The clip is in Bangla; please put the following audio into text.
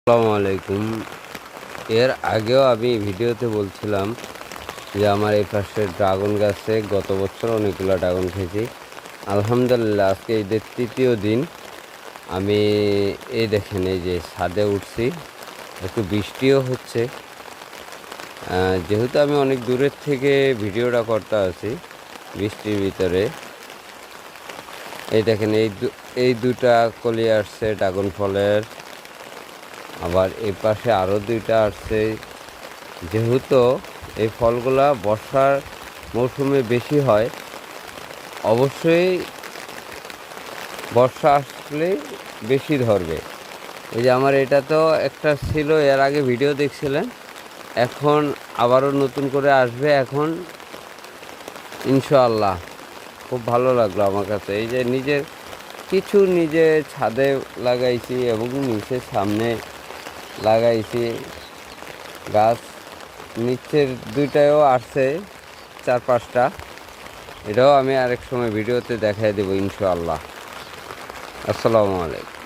আসসালামু আলাইকুম। এর আগেও আমি ভিডিওতে বলছিলাম যে আমার এই পাশে ড্রাগন গাছে গত বছর অনেকগুলো ড্রাগন খেয়েছি। আলহামদুলিল্লাহ আজকে ঈদের তৃতীয় দিন আমি এই দেখেন এই যে ছাদে উঠছি, একটু বৃষ্টিও হচ্ছে। যেহেতু আমি অনেক দূরের থেকে ভিডিওটা করতে আছি বৃষ্টির ভিতরে, এই দেখেন এই দুটা কলি আসছে ড্রাগন ফলের, আবার এই পাশে আরও দুইটা আসছে। যেহেতু এই ফলগুলা বর্ষার মৌসুমে বেশি হয়, অবশ্যই বর্ষা আসলে বেশি ধরবে। এই যে আমার এটা তো একটা ছিল, এর আগে ভিডিও দেখছিলেন, এখন আবারও নতুন করে আসবে এখন ইনশাআল্লাহ। খুব ভালো লাগলো আমার কাছে। এই যে নিজে ছাদে লাগাইছি এবং নিচের সামনে লাগাইছি গাছ, নিচের দুইটাও আসছে 4-5টা। এটাও আমি আরেক সময় ভিডিওতে দেখাই দেবো ইনশাআল্লাহ। আসসালামু আলাইকুম।